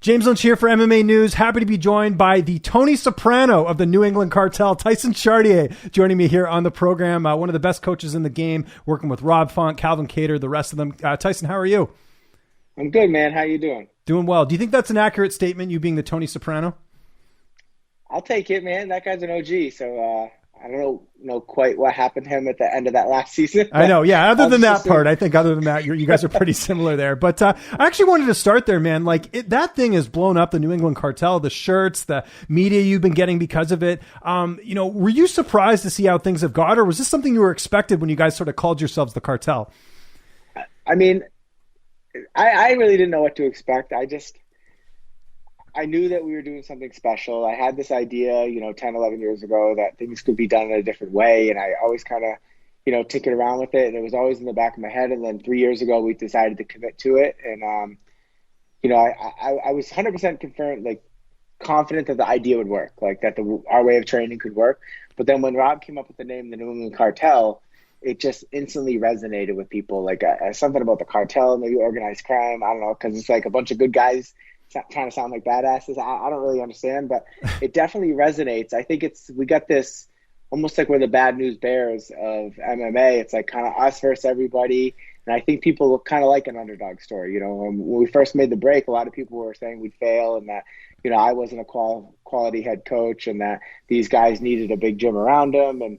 James Lynch here for MMA News. Happy to be joined by the Tony Soprano of the New England Cartel, Tyson Chartier, joining me here on the program. One of the best coaches in the game, working with Rob Font, Calvin Kattar, the rest of them. Tyson, how are you? I'm good, man. How you doing? Doing well. Do you think that's an accurate statement, you being the Tony Soprano? I'll take it, man. That guy's an OG, so I don't know quite what happened to him at the end of that last season. I know, yeah. Other than that part, I think other than that, you guys are pretty similar there. But I actually wanted to start there, man. Like that thing has blown up, the New England Cartel, the shirts, the media you've been getting because of it. Were you surprised to see how things have got, or was this something you were expected when you guys sort of called yourselves the Cartel? I mean, I really didn't know what to expect. I knew that we were doing something special. I had this idea, 10, 11 years ago that things could be done in a different way. And I always kind of, tinkered around with it. And it was always in the back of my head. And then 3 years ago, we decided to commit to it. And, I was 100% confident that the idea would work, like that our way of training could work. But then when Rob came up with the name, the New England Cartel, it just instantly resonated with people. Like something about the cartel, maybe organized crime. I don't know, because it's like a bunch of good guys trying to sound like badasses. I don't really understand, but it definitely resonates. I think we got this almost like we're the bad news bears of MMA. It's like kind of us versus everybody. And I think people kind of like an underdog story. When we first made the break, a lot of people were saying we'd fail and that, I wasn't a quality head coach and that these guys needed a big gym around them. And,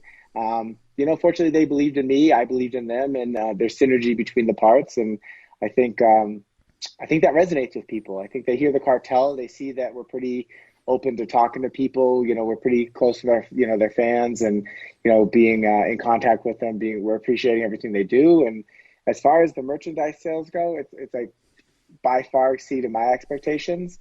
fortunately they believed in me. I believed in them, and there's synergy between the parts. And I think that resonates with people. I think they hear the cartel, they see that we're pretty open to talking to people. We're pretty close to their fans, and being in contact with them. We're appreciating everything they do. And as far as the merchandise sales go, it's like by far exceeded my expectations,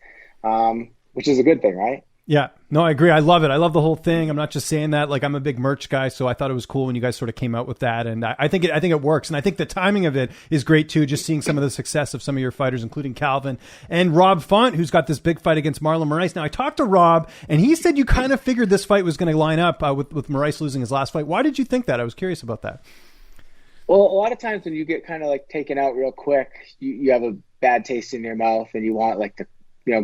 which is a good thing, right? Yeah, no, I agree. I love it. I love the whole thing. I'm not just saying that. Like, I'm a big merch guy, so I thought it was cool when you guys sort of came out with that. And I think it works. And I think the timing of it is great too. Just seeing some of the success of some of your fighters, including Calvin and Rob Font, who's got this big fight against Marlon Moraes. Now, I talked to Rob, and he said you kind of figured this fight was going to line up with Moraes losing his last fight. Why did you think that? I was curious about that. Well, a lot of times when you get kind of like taken out real quick, you have a bad taste in your mouth, and you want to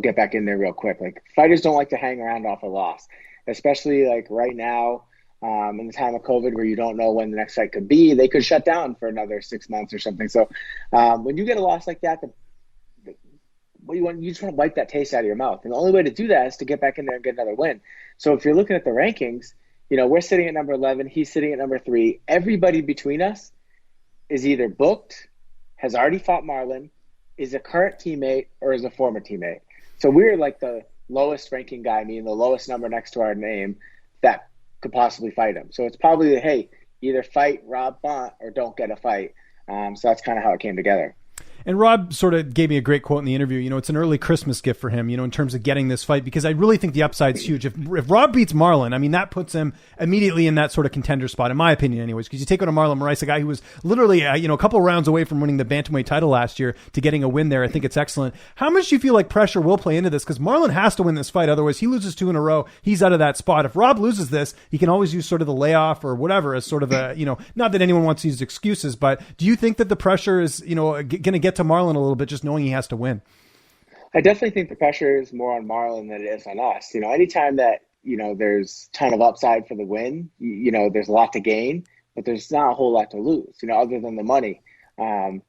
get back in there real quick. Like, fighters don't like to hang around off a loss, especially like right now, in the time of COVID, where you don't know when the next fight could be. They could shut down for another 6 months or something. So when you get a loss like that, you just want to wipe that taste out of your mouth. And the only way to do that is to get back in there and get another win. So if you're looking at the rankings, we're sitting at number 11. He's sitting at number 3. Everybody between us is either booked, has already fought Marlon, is a current teammate, or is a former teammate. So we're like the lowest ranking guy, meaning the lowest number next to our name that could possibly fight him. So it's probably, hey, either fight Rob Font or don't get a fight. So that's kind of how it came together. And Rob sort of gave me a great quote in the interview. It's an early Christmas gift for him, in terms of getting this fight, because I really think the upside's huge. If Rob beats Marlon, I mean, that puts him immediately in that sort of contender spot, in my opinion, anyways, because you take on a Marlon Moraes, a guy who was literally, a couple of rounds away from winning the bantamweight title last year, to getting a win there. I think it's excellent. How much do you feel like pressure will play into this? Because Marlon has to win this fight. Otherwise, he loses 2 in a row. He's out of that spot. If Rob loses this, he can always use sort of the layoff or whatever as sort of a, not that anyone wants to use excuses, but do you think that the pressure is, going to get to Marlon a little bit, just knowing he has to win? I definitely think the pressure is more on Marlon than it is on us. Anytime that, there's a ton of upside for the win, there's a lot to gain, but there's not a whole lot to lose, other than the money. Marlon,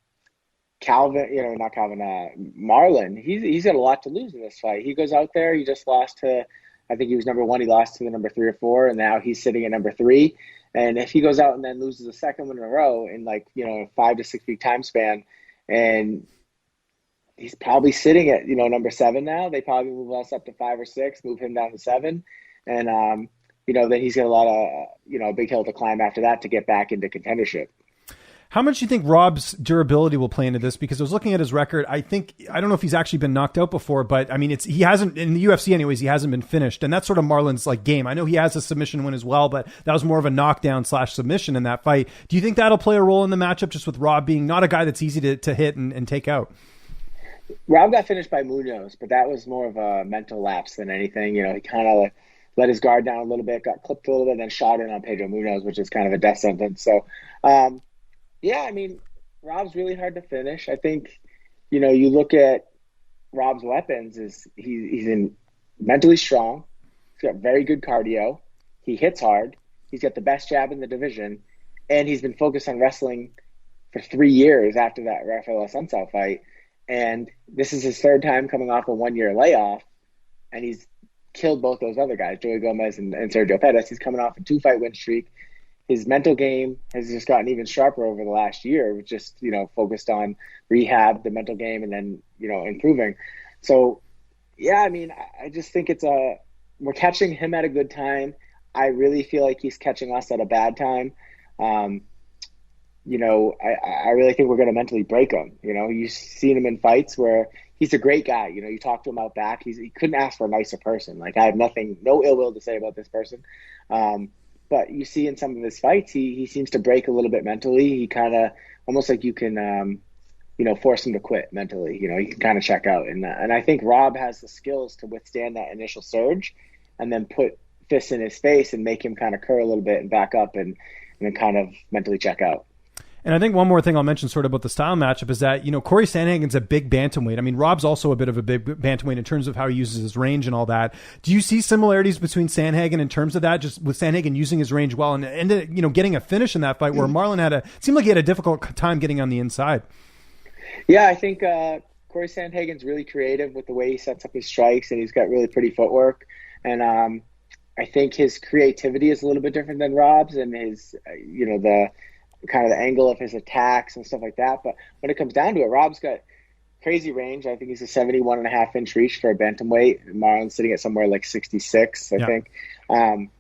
he's got a lot to lose in this fight. He goes out there, he just lost to, I think he was number 1, he lost to the number 3 or 4, and now he's sitting at number 3. And if he goes out and then loses a second one in a row in a 5 to 6 week time span, and he's probably sitting at, number 7 now. They probably move us up to 5 or 6, move him down to 7. And, then he's got a lot of, a big hill to climb after that to get back into contendership. How much do you think Rob's durability will play into this? Because I was looking at his record. I don't know if he's actually been knocked out before, but I mean, he hasn't, in the UFC anyways, he hasn't been finished. And that's sort of Marlon's game. I know he has a submission win as well, but that was more of a knockdown / submission in that fight. Do you think that'll play a role in the matchup, just with Rob being not a guy that's easy to hit and take out? Rob got finished by Munoz, but that was more of a mental lapse than anything. He kind of let his guard down a little bit, got clipped a little bit, and then shot in on Pedro Munoz, which is kind of a death sentence. So, yeah, I mean, Rob's really hard to finish. I think, you look at Rob's weapons is he's mentally strong. He's got very good cardio. He hits hard. He's got the best jab in the division, and he's been focused on wrestling for 3 years after that Rafael Assunção fight. And this is his third time coming off a 1-year layoff, and he's killed both those other guys, Joey Gomez and Sergio Pettis. He's coming off a 2-fight win streak. His mental game has just gotten even sharper over the last year, with just, focused on rehab, the mental game, and then, improving. So, yeah, I mean, I just think we're catching him at a good time. I really feel like he's catching us at a bad time. I really think we're going to mentally break him. You've seen him in fights where he's a great guy. You talk to him out back. He couldn't ask for a nicer person. Like, I have no ill will to say about this person. But you see in some of his fights, he seems to break a little bit mentally. He kind of almost like you can, force him to quit mentally. He can kind of check out. And I think Rob has the skills to withstand that initial surge and then put fists in his face and make him kind of curl a little bit and back up and then kind of mentally check out. And I think one more thing I'll mention sort of about the style matchup is that, Corey Sandhagen's a big bantamweight. I mean, Rob's also a bit of a big bantamweight in terms of how he uses his range and all that. Do you see similarities between Sandhagen in terms of that, just with Sandhagen using his range well and ended, getting a finish in that fight where Marlon seemed like he had a difficult time getting on the inside? Yeah, I think Corey Sandhagen's really creative with the way he sets up his strikes, and he's got really pretty footwork. And I think his creativity is a little bit different than Rob's, and his, the kind of the angle of his attacks and stuff like that. But when it comes down to it, Rob's got crazy range. I think he's a 71.5-inch reach for a bantamweight. Marlon's sitting at somewhere like 66, I think. And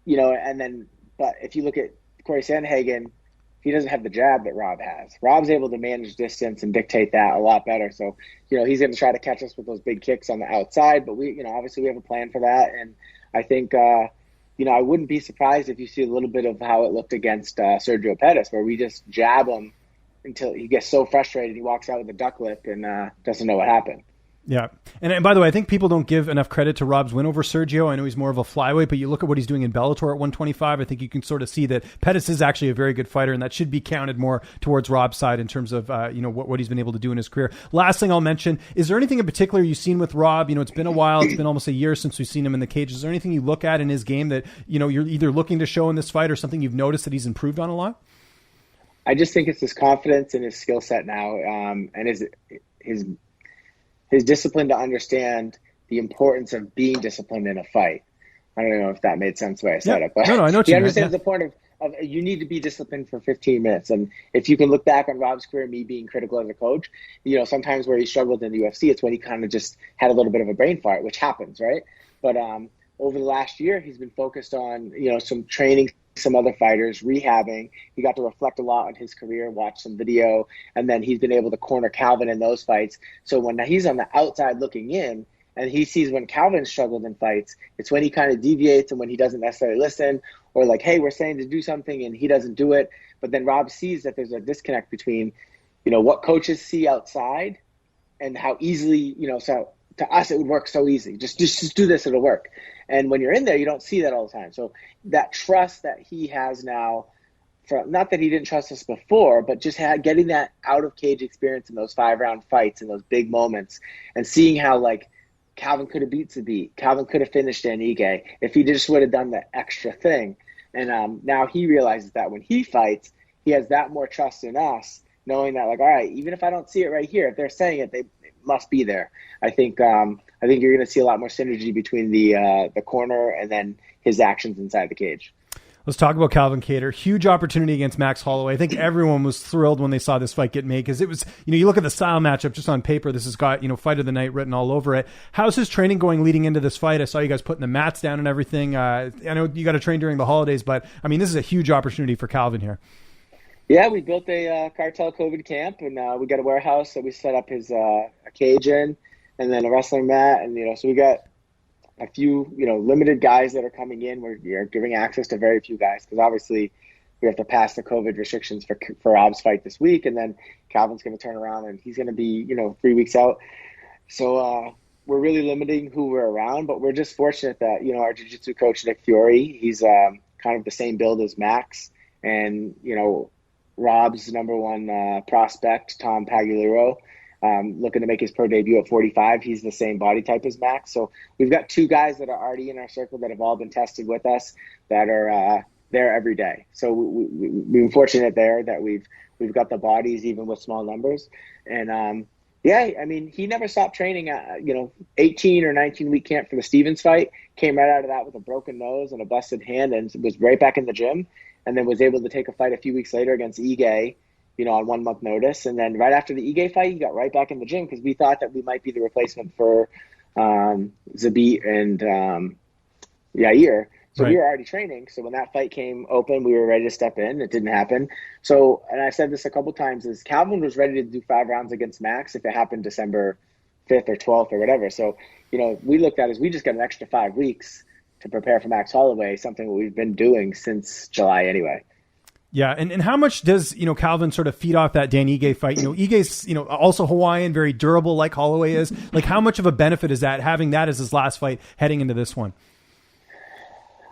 then, but if you look at Corey Sandhagen, he doesn't have the jab that Rob has. Rob's able to manage distance and dictate that a lot better. So, he's going to try to catch us with those big kicks on the outside, but we, obviously we have a plan for that. And I think, I wouldn't be surprised if you see a little bit of how it looked against Sergio Pettis, where we just jab him until he gets so frustrated he walks out with a duck lip and doesn't know what happened. Yeah. And by the way, I think people don't give enough credit to Rob's win over Sergio. I know he's more of a flyweight, but you look at what he's doing in Bellator at 125, I think you can sort of see that Pettis is actually a very good fighter, and that should be counted more towards Rob's side in terms of, what he's been able to do in his career. Last thing I'll mention, is there anything in particular you've seen with Rob? It's been a while. It's been almost a year since we've seen him in the cage. Is there anything you look at in his game that, you're either looking to show in this fight or something you've noticed that he's improved on a lot? I just think it's his confidence and his skill set now, and his discipline to understand the importance of being disciplined in a fight. I don't know if that made sense the way I said it, but no, I know what he you understands meant. the point of you need to be disciplined for 15 minutes. And if you can look back on Rob's career, me being critical as a coach, sometimes where he struggled in the UFC, it's when he kind of just had a little bit of a brain fart, which happens, right? But over the last year, he's been focused on, some training, some other fighters, rehabbing. He got to reflect a lot on his career, watch some video, and then he's been able to corner Calvin in those fights. So when he's on the outside looking in and he sees when Calvin struggled in fights, it's when he kind of deviates and when he doesn't necessarily listen, or like, hey, we're saying to do something and he doesn't do it. But then Rob sees that there's a disconnect between, what coaches see outside and how easily, so to us, it would work so easy. Just do this, it'll work. And when you're in there, you don't see that all the time. So that trust that he has now, not that he didn't trust us before, but just getting that out-of-cage experience in those 5-round fights and those big moments and seeing how, like, Calvin could have beat Zabit. Calvin could have finished Ige if he just would have done the extra thing. And now he realizes that when he fights, he has that more trust in us, knowing that, like, all right, even if I don't see it right here, if they're saying it, it must be there. I think you're going to see a lot more synergy between the corner and then his actions inside the cage. Let's talk about Calvin Kattar. Huge opportunity against Max Holloway. I think everyone was thrilled when they saw this fight get made because it was, you look at the style matchup just on paper. This has got, fight of the night written all over it. How's his training going leading into this fight? I saw you guys putting the mats down and everything. I know you got to train during the holidays, but I mean, this is a huge opportunity for Calvin here. Yeah, we built a cartel COVID camp, and we got a warehouse that we set up his a cage in, and then a wrestling mat, and so we got a few limited guys that are coming in. We're giving access to very few guys because obviously we have to pass the COVID restrictions for Rob's fight this week, and then Calvin's going to turn around and he's going to be 3 weeks out. So we're really limiting who we're around, but we're just fortunate that our jiu-jitsu coach Nick Fiore, he's kind of the same build as Max, and Rob's number one prospect, Tom Pagliaro, looking to make his pro debut at 45. He's the same body type as Max. So we've got two guys that are already in our circle that have all been tested with us that are there every day. So we're fortunate there that we've got the bodies even with small numbers. And yeah, I mean, he never stopped training at, 18 or 19 week camp for the Stevens fight, came right out of that with a broken nose and a busted hand and was right back in the gym, and then was able to take a fight a few weeks later against Ige, on 1 month notice. And then right after the Ige fight, he got right back in the gym because we thought that we might be the replacement for Zabit and Yair. So we were already training. So when that fight came open, we were ready to step in. It didn't happen. So, and I said this a couple times, is Calvin was ready to do 5 rounds against Max if it happened December 5th or 12th or whatever. So, we looked at it as we just got an extra 5 weeks to prepare for Max Holloway, something we've been doing since July anyway. Yeah, and how much does, Calvin sort of feed off that Dan Ige fight? Ige's, also Hawaiian, very durable like Holloway is. Like, how much of a benefit is that, having that as his last fight heading into this one?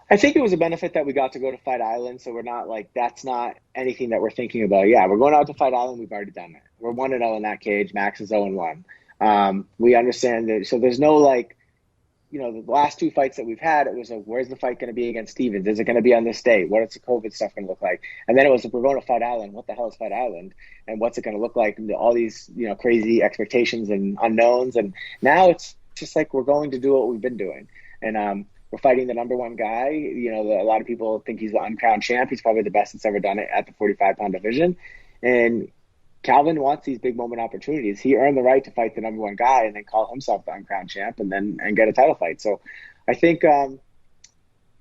I think it was a benefit that we got to go to Fight Island, so we're not that's not anything that we're thinking about. Yeah, we're going out to Fight Island. We've already done it. We're 1-0 in that cage. Max is 0-1. We understand that. So there's no the last 2 fights that we've had, it was where's the fight going to be against Stevens? Is it going to be on this date? What is the COVID stuff going to look like? And then it was, we're going to Fight Island. What the hell is Fight Island? And what's it going to look like? And all these, crazy expectations and unknowns. And now it's just we're going to do what we've been doing. And, we're fighting the number 1 guy. A lot of people think he's the uncrowned champ. He's probably the best that's ever done it at the 45-pound division. And Calvin wants these big moment opportunities. He earned the right to fight the number 1 guy and then call himself the uncrowned champ and get a title fight. So I think,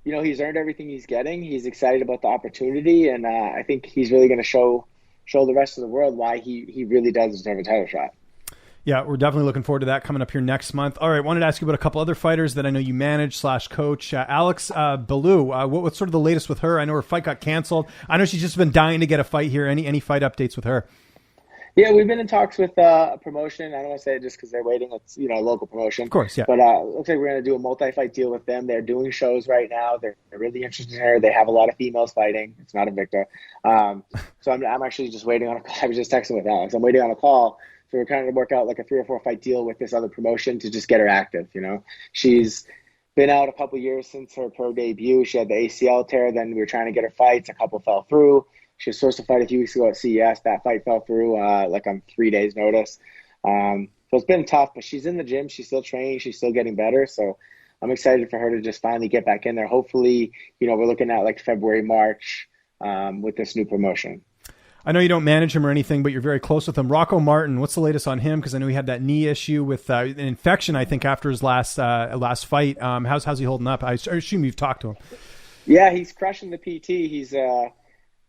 he's earned everything he's getting. He's excited about the opportunity. And I think he's really going to show the rest of the world why he really does deserve a title shot. Yeah, we're definitely looking forward to that coming up here next month. All right, wanted to ask you about a couple other fighters that I know you manage / coach. Alex Baloo, what's sort of the latest with her? I know her fight got canceled. I know she's just been dying to get a fight here. Any fight updates with her? Yeah, we've been in talks with a promotion. I don't want to say it just because they're waiting. It's, a local promotion. Of course, yeah. But it looks like we're going to do a multi-fight deal with them. They're doing shows right now. They're really interested in her. They have a lot of females fighting. It's not Invicta. So I'm actually just waiting on a call. I was just texting with Alex. I'm waiting on a call. So we're trying to work out a 3 or 4 fight deal with this other promotion to just get her active. She's been out a couple years since her pro debut. She had the ACL tear. Then we were trying to get her fights. A couple fell through. She was supposed to fight a few weeks ago at CES. That fight fell through on 3 days' notice. So it's been tough, but she's in the gym. She's still training. She's still getting better. So I'm excited for her to just finally get back in there. Hopefully, we're looking at February, March with this new promotion. I know you don't manage him or anything, but you're very close with him. Rocco Martin, what's the latest on him? Because I know he had that knee issue with an infection, I think, after his last fight. How's he holding up? I assume you've talked to him. Yeah, he's crushing the PT.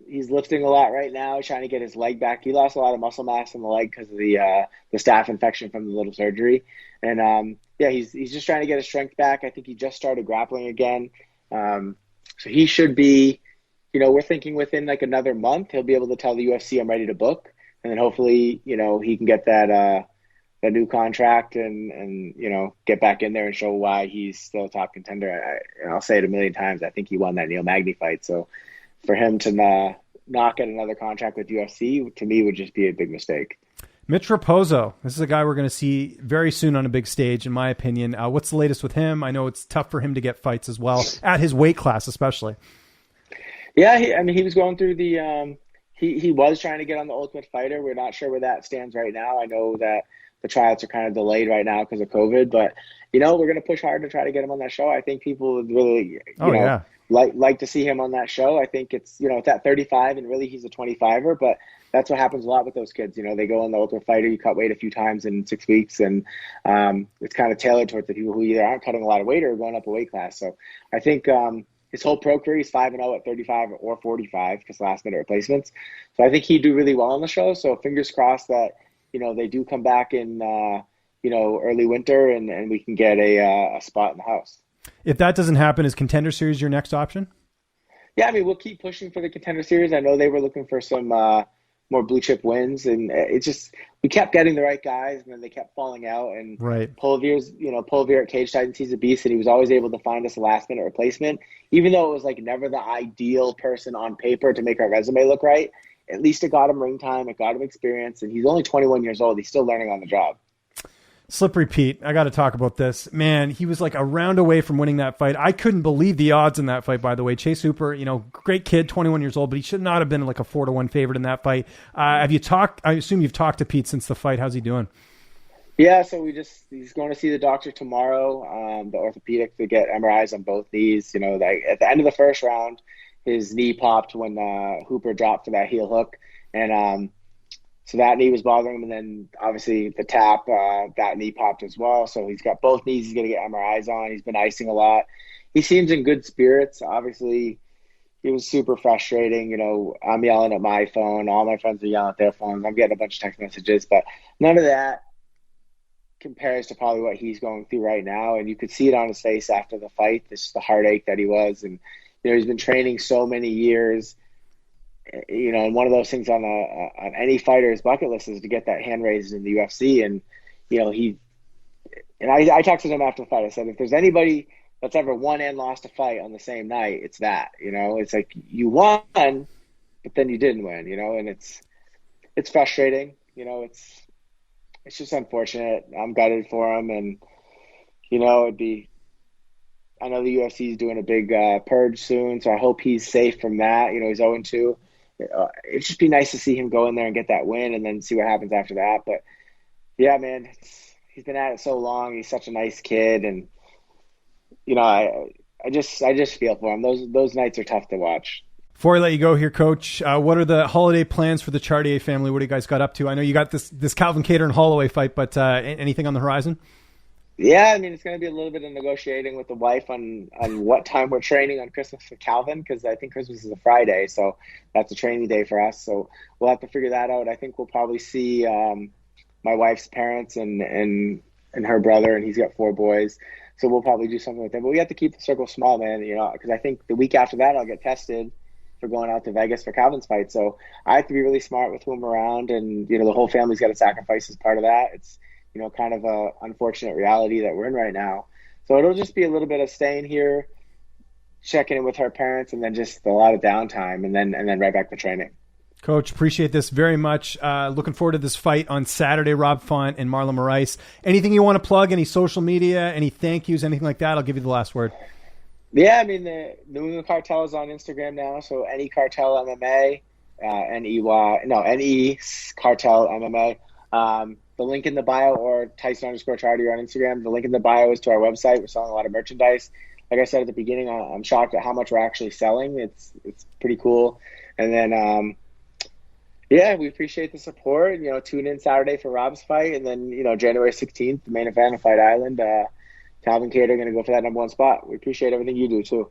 He's lifting a lot right now, trying to get his leg back. He lost a lot of muscle mass in the leg because of the staph infection from the little surgery. And he's just trying to get his strength back. I think he just started grappling again. So he should be, we're thinking within another month, he'll be able to tell the UFC I'm ready to book. And then hopefully, he can get that new contract and get back in there and show why he's still a top contender. I'll say it a million times. I think he won that Neil Magny fight. So for him to not get another contract with UFC, to me, would just be a big mistake. Mitch Raposo, this is a guy we're going to see very soon on a big stage, in my opinion. What's the latest with him? I know it's tough for him to get fights as well, at his weight class especially. Yeah, he was going through the he was trying to get on the Ultimate Fighter. We're not sure where that stands right now. I know that the tryouts are kind of delayed right now because of COVID, but we're going to push hard to try to get him on that show. I think people would really like to see him on that show. I think it's it's at 35 and really he's a 25er, but that's what happens a lot with those kids. They go on the Ultimate Fighter, you cut weight a few times in 6 weeks, and it's kind of tailored towards the people who either aren't cutting a lot of weight or going up a weight class. So I think his whole pro career, he's 5-0 at 35 or 45 because last-minute replacements. So I think he'd do really well on the show. So fingers crossed that they do come back in early winter and we can get a spot in the house. If that doesn't happen, is Contender Series your next option? Yeah, we'll keep pushing for the Contender Series. I know they were looking for some more blue chip wins, and we kept getting the right guys, and then they kept falling out. And right. Pulvier at Cage Titans, he's a beast, and he was always able to find us a last minute replacement, even though it was never the ideal person on paper to make our resume look right. at least it got him ring time, it got him experience, and he's only 21 years old. He's still learning on the job. Slippery Pete, I got to talk about this. Man, he was like a round away from winning that fight. I couldn't believe the odds in that fight, by the way. Chase Hooper, you know, great kid, 21 years old, but he should not have been like a 4-1 favorite in that fight. Have you talked? I assume you've talked to Pete since the fight. How's he doing? Yeah, so he's going to see the doctor tomorrow, the orthopedic, to get MRIs on both knees. You know, at the end of the first round, his knee popped when Hooper dropped for that heel hook, and so that knee was bothering him, and then obviously the tap, that knee popped as well. So he's got both knees he's going to get MRIs on. He's been icing a lot. He seems in good spirits. Obviously, it was super frustrating. You know, I'm yelling at my phone. All my friends are yelling at their phones. I'm getting a bunch of text messages, but none of that compares to probably what he's going through right now. And you could see it on his face after the fight, this the heartache that he was. And, you know, he's been training so many years. You know, and one of those things on any fighter's bucket list is to get that hand raised in the UFC. And, you know, I talked to him after the fight. I said, if there's anybody that's ever won and lost a fight on the same night, it's that. You know, it's like you won, but then you didn't win, you know, and it's frustrating. You know, it's just unfortunate. I'm gutted for him. And, you know, I know the UFC is doing a big purge soon, so I hope he's safe from that. You know, he's 0-2. It'd just be nice to see him go in there and get that win and then see what happens after that. But, yeah, man, he's been at it so long. He's such a nice kid. And, you know, I just feel for him. Those nights are tough to watch. Before I let you go here, Coach, what are the holiday plans for the Chartier family? What do you guys got up to? I know you got this Calvin Kattar and Holloway fight, but anything on the horizon? Yeah, I mean, it's going to be a little bit of negotiating with the wife on what time we're training on Christmas for Calvin, because I think Christmas is a Friday, so that's a training day for us. So we'll have to figure that out. I think we'll probably see my wife's parents and her brother, and he's got 4 boys. So we'll probably do something with them. But we have to keep the circle small, man, you know, because I think the week after that I'll get tested for going out to Vegas for Calvin's fight. So I have to be really smart with who I'm around, and, you know, the whole family's got to sacrifice as part of that. It's, you know, kind of a unfortunate reality that we're in right now. So it'll just be a little bit of staying here, checking in with her parents, and then just a lot of downtime, and then right back to training. Coach, appreciate this very much. Looking forward to this fight on Saturday, Rob Font and Marlon Moraes. Anything you want to plug, any social media, any thank yous, anything like that? I'll give you the last word. Yeah, I mean, the England Cartel is on Instagram now, so any Cartel MMA, NE Cartel MMA. The link in the bio, or Tyson_Chartier on Instagram. The link in the bio is to our website. We're selling a lot of merchandise. Like I said at the beginning, I'm shocked at how much we're actually selling. It's pretty cool. And then, yeah, we appreciate the support. You know, tune in Saturday for Rob's fight. And then, you know, January 16th, the main event on Fight Island, Calvin Kattar going to go for that #1 spot. We appreciate everything you do, too.